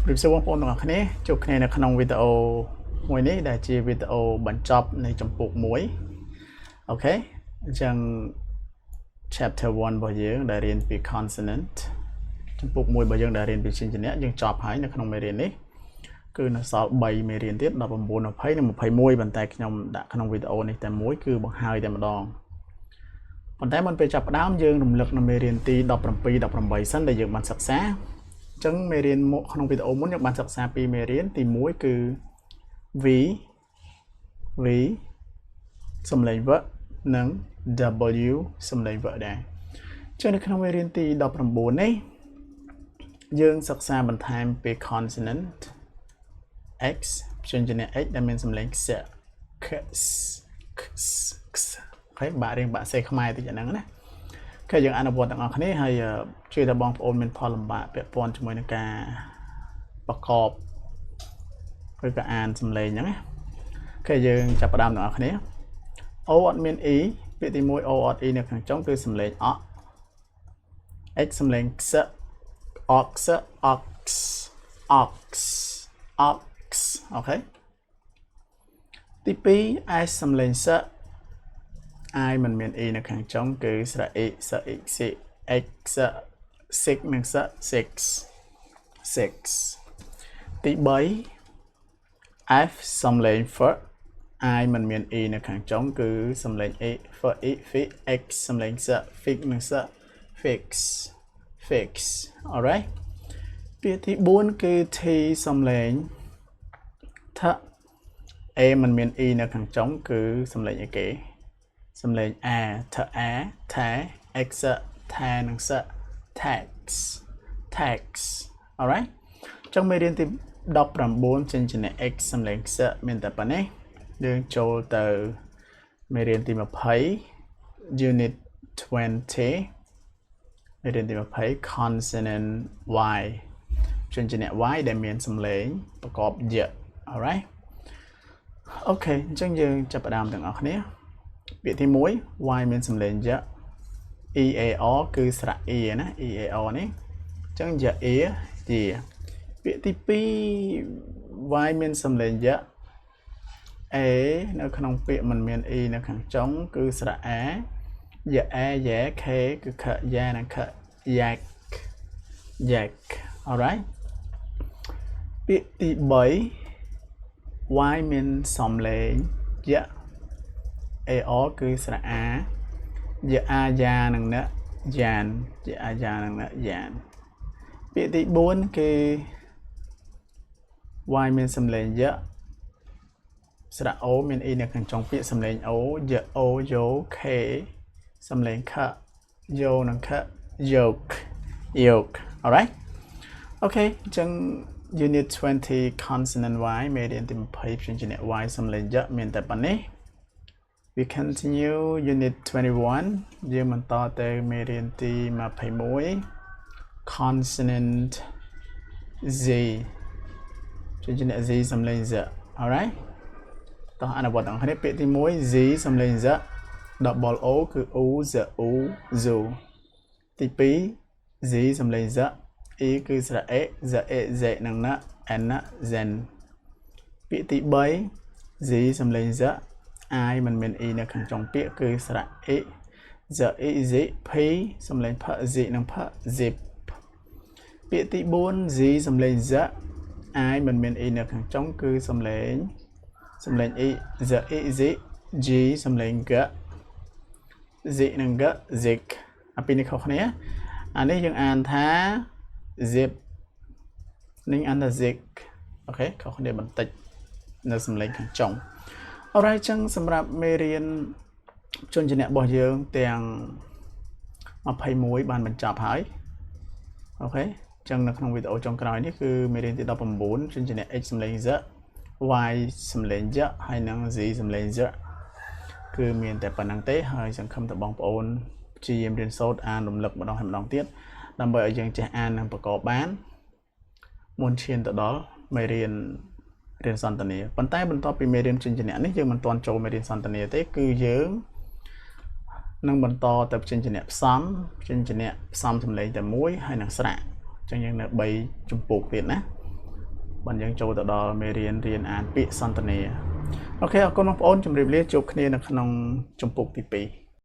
รีบสวัสดีបងប្អូនទាំងអស់គ្នាជួបគ្នានៅក្នុងវីដេអូមួយនេះដែលជាវីដេអូបញ្ចប់នៃចម្ពោះមួយអូខេអញ្ចឹង chapter 1របស់យើងដែលរៀនពី consonant ចម្ពោះមួយរបស់យើងដែលរៀនពីព្យញ្ជនៈយើងចប់ហើយនៅក្នុងមេរៀននេះគឺនៅសល់3មេរៀនទៀត19 20និង21ប៉ុន្តែខ្ញុំដាក់ក្នុងវីដេអូនេះតែមួយគឺបង្ហើយតែម្ដងប៉ុន្តែមុនពេលចាប់ផ្ដើមយើងរំលឹកនៅមេរៀនទី17 18សិនដែលយើងបានសិក្សាអញ្ចឹងមេរៀនមកក្នុងវីដេអូមុនយើងបានសិក្សាពីមេរៀនទី1គឺ V សំឡេងវឹកនិង W សំឡេងវឹកដែរអញ្ចឹងនៅក្នុងមេរៀនទី19នេះយើងសិក្សាបន្ថែមពី consonant X ព្យញ្ជនៈ X ដែលមានសំឡេងខ្សឹហើយបាក់រៀងបាក់សេខ្មែរតិចហ្នឹងណាគឺយើងអនុវត្តទាំងអស់គ្នាហើយជួយថាបងប្អូនមានផលលំបាកពាក់ព័ន្ធជាមួយនឹងការប្រកបឬក៏អានសំឡេងហ្នឹងណាគឺយើងចាប់ផ្ដើមទាំងអស់គ្នា O អត់មាន E ពាក្យទី1 O អត់ E នៅខាងចុងគឺសំឡេងអក X សំឡេងខ្សឹអកខ្សឹ ox អូខេទី2 S សំឡេងស I មិនមាន E នៅខាងចុងគឺស្រៈ E ស X X ស six និងស six ទី3 F សំឡេង F I មិនមាន E នៅខាងចុងគឺសំឡេង E F E X សំឡេងស fix និងស fix alright ពាក្យទី4គឺ T សំឡេង T A មិនមាន E នៅខាងចុងគឺសំឡេងអីគេសំឡេង A T A T X T និងស tax alright ចុងមេរៀនទី19ចិញ្ចនៈ X សំឡេងខ្សឹមានតែប៉ុណ្ណេះយើងចូលទៅមេរៀនទី20 unit 20មេរៀនទី20 consonant Y ព្យញ្ជនៈ Y ដែលមានសំឡេងប្រកបយៈ alright អូខេអញ្ចឹងយើងចាប់ផ្ដើមទាំងអស់គ្នាពាក្យទី1 Y មានសំឡេងយៈ E A R គឺស្រៈ E ណា E A R នេះអញ្ចឹងយៈ E ជាពាក្យទី2 Y មានសំឡេងយៈ A នៅក្នុងពាក្យមិនមាន E នៅខាងចុងគឺស្រៈ A យៈ A យៈ K គឺខយ៉ានិងខyak alright ពាក្យទី3 Y មានសំឡេងយៈ AR គឺស្រៈ A យៈ A យ៉ានិងណយ៉ានយៈ A យ៉ានិងណយ៉ានពាក្យទី4គឺ Y មានសំឡេងយៈស្រៈ O មាន E នៅខាងចុងពាក្យសំឡេង O យៈ O យោ K សំឡេងខយោនិងខyoke alright អូខេអញ្ចឹង unit 20 consonant Y មេរៀនទី20ព្យញ្ជនៈ Y សំឡេងយៈមានតែប៉ុណ្ណេះ we continue unit 21យើងបន្តទៅមេរៀនទី21 consonant Z ព្យញ្ជនៈ Z សំឡេង Z alright តោះអនុវត្តទាំងគ្នាពាក្យទី1 Z សំឡេង Z double O គឺ U Z U Zu ទី2 Z សំឡេង Z E គឺស្រៈ E Z E Z និងណ N Zen ពាក្យទី3 Z សំឡេង Z I មិនមាន E នៅខាងចុងពាក្យគឺស្រៈ E Z E Z P សំឡេង P Z និង P Zip ពាក្យទី4 Z សំឡេង Z I មិនមាន E នៅខាងចុងគឺសំឡេង E Z E Z G សំឡេង G Z និង G Zik អាពីរនេះខុសគ្នាអានេះយើងអានថា zip នេះអានថា zik អូខេខុសគ្នាបន្តិចនៅសំឡេងខាងចុង alright ចឹងសម្រាប់មេរៀនព្យញ្ជនៈរបស់យើងទាំង21បានបញ្ចប់ហើយអូខេចឹងនៅក្នុងវីដេអូចុងក្រោយនេះគឺមេរៀនទី19ព្យញ្ជនៈ X សំឡេង Z Y សំឡេង Y ហើយនិង Z សំឡេង Z គឺមានតែប៉ុណ្្នឹងទេហើយសង្ឃឹមថាបងប្អូនព្យាយាមរៀនសូត្រអានរំលឹកម្ដងហើយម្ដងទៀតដើម្បីឲ្យយើងចេះអាននិងប្រកបបានមុនឈានទៅដល់មេរៀនសន្ទនាប៉ុន្តែបន្ទាប់ពីមេរៀនព្យញ្ជនៈនេះយើងមិនទាន់ចូលមេរៀនសន្ទនាទេគឺយើងនឹងបន្តទៅព្យញ្ជនៈផ្សំសំឡេងតែមួយហើយនឹងស្រៈអញ្ចឹងយើងនៅ3ជំពូកទៀតណា បានយើងចូលទៅដល់មេរៀនអានពាក្យសន្ទនាអូខេអរគុណបងប្អូនជម្រាបលាជួបគ្នានៅក្នុងជំពូកទី2